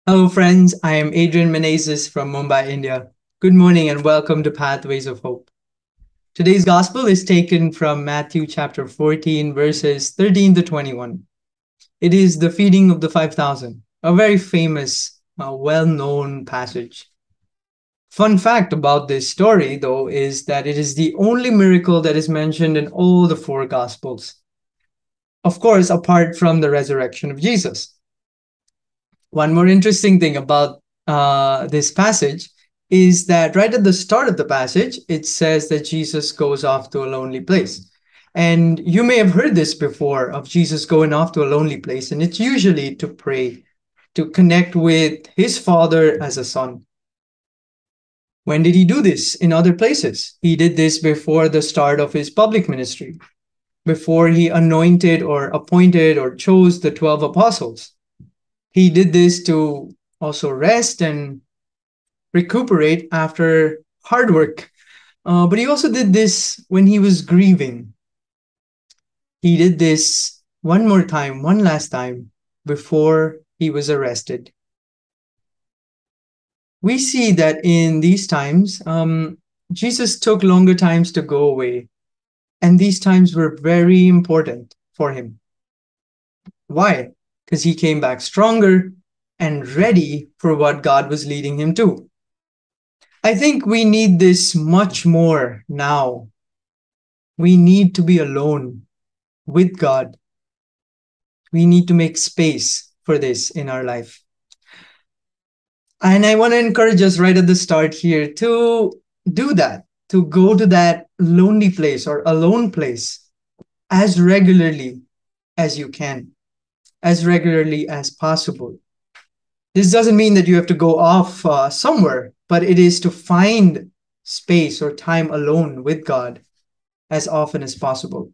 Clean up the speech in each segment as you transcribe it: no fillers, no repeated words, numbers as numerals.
Hello, friends. I am Adrian Menezes from Mumbai, India. Good morning and welcome to Pathways of Hope. Today's gospel is taken from Matthew chapter 14, verses 13 to 21. It is the feeding of the 5,000, a very famous, well known passage. Fun fact about this story, though, is that it is the only miracle that is mentioned in all the four gospels. Of course, apart from the resurrection of Jesus. One more interesting thing about this passage is that right at the start of the passage, it says that Jesus goes off to a lonely place. And you may have heard this before of Jesus going off to a lonely place, and it's usually to pray, to connect with his Father as a son. When did he do this in other places? He did this before the start of his public ministry, before he anointed or appointed or chose the 12 apostles. He did this to also rest and recuperate after hard work. But he also did this when he was grieving. He did this one more time, one last time, before he was arrested. We see that in these times, Jesus took longer times to go away, and these times were very important for him. Why? Because he came back stronger and ready for what God was leading him to. I think we need this much more now. We need to be alone with God. We need to make space for this in our life. And I want to encourage us right at the start here to do that, to go to that lonely place or alone place as regularly as you can, as regularly as possible. This doesn't mean that you have to go off somewhere, but it is to find space or time alone with God as often as possible.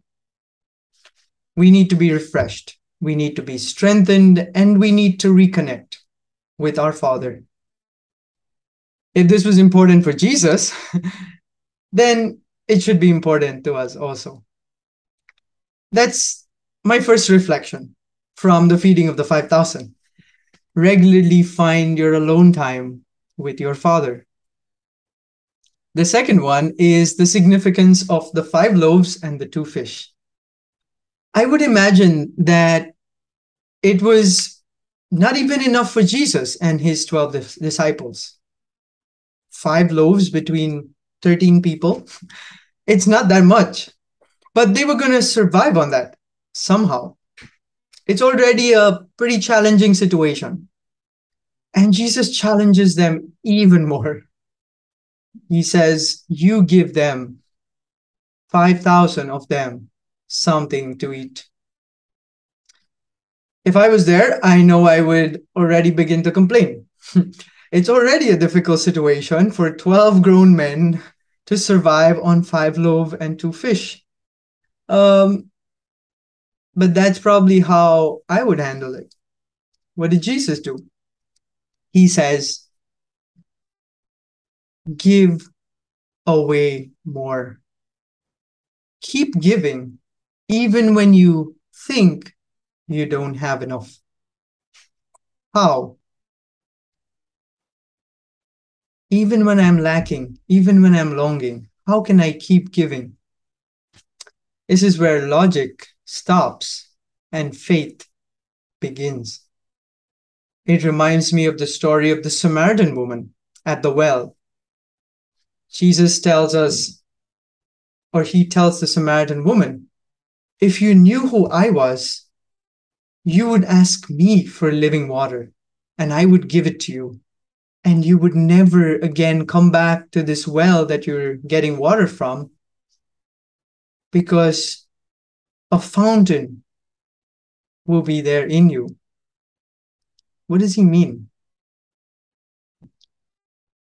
We need to be refreshed, we need to be strengthened, and we need to reconnect with our Father. If this was important for Jesus, then it should be important to us also. That's my first reflection from the feeding of the 5,000. Regularly find your alone time with your Father. The second one is the significance of the 5 loaves and the 2 fish. I would imagine that it was not even enough for Jesus and his 12 disciples. 5 loaves between 13 people. It's not that much, but they were going to survive on that somehow. It's already a pretty challenging situation. And Jesus challenges them even more. He says, you give them 5,000 of them something to eat. If I was there, I know I would already begin to complain. It's already a difficult situation for 12 grown men to survive on 5 loaves and 2 fish. Um, but that's probably how I would handle it. What did Jesus do? He says, give away more. Keep giving, even when you think you don't have enough. How? Even when I'm lacking, even when I'm longing, how can I keep giving? This is where logic stops and faith begins. It reminds me of the story of the Samaritan woman at the well. Jesus tells us, or he tells the Samaritan woman, if you knew who I was, you would ask me for living water, and I would give it to you. And you would never again come back to this well that you're getting water from, because a fountain will be there in you. What does he mean?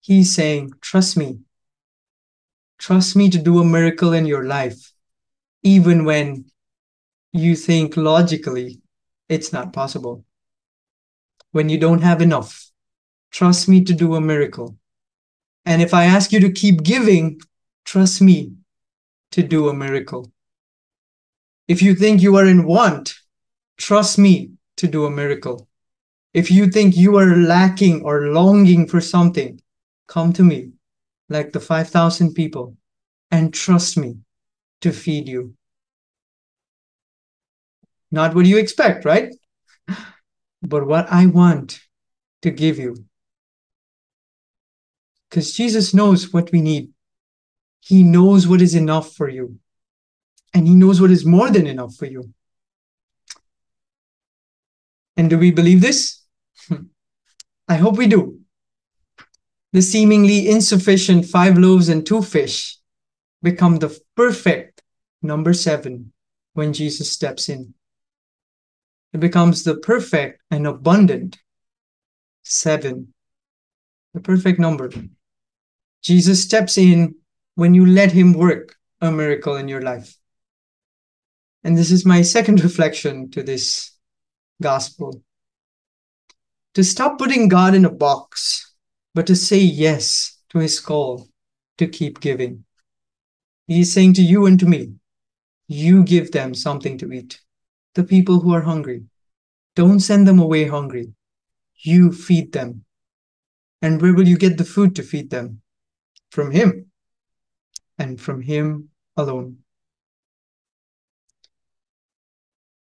He's saying, trust me. Trust me to do a miracle in your life, even when you think logically it's not possible. When you don't have enough, trust me to do a miracle. And if I ask you to keep giving, trust me to do a miracle. If you think you are in want, trust me to do a miracle. If you think you are lacking or longing for something, come to me, like the 5,000 people, and trust me to feed you. Not what you expect, right? But what I want to give you. Because Jesus knows what we need. He knows what is enough for you. And He knows what is more than enough for you. And do we believe this? I hope we do. The seemingly insufficient 5 loaves and 2 fish become the perfect number 7 when Jesus steps in. It becomes the perfect and abundant 7, the perfect number. Jesus steps in when you let Him work a miracle in your life. And this is my second reflection to this gospel. To stop putting God in a box, but to say yes to His call to keep giving. He is saying to you and to me, you give them something to eat. The people who are hungry, don't send them away hungry. You feed them. And where will you get the food to feed them? From Him, and from Him alone.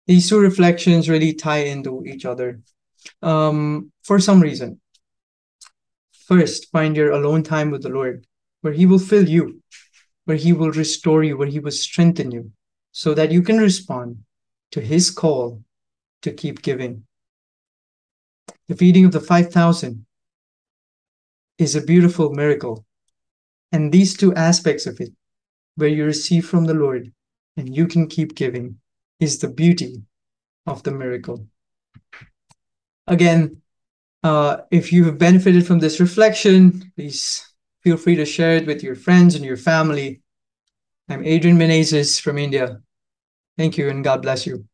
These two reflections really tie into each other for some reason. First, find your alone time with the Lord, where He will fill you, where He will restore you, where He will strengthen you, so that you can respond to His call to keep giving. The feeding of the 5,000 is a beautiful miracle. And these two aspects of it, where you receive from the Lord and you can keep giving, is the beauty of the miracle. Again, if you have benefited from this reflection, please feel free to share it with your friends and your family. I'm Adrian Menezes from India. Thank you and God bless you.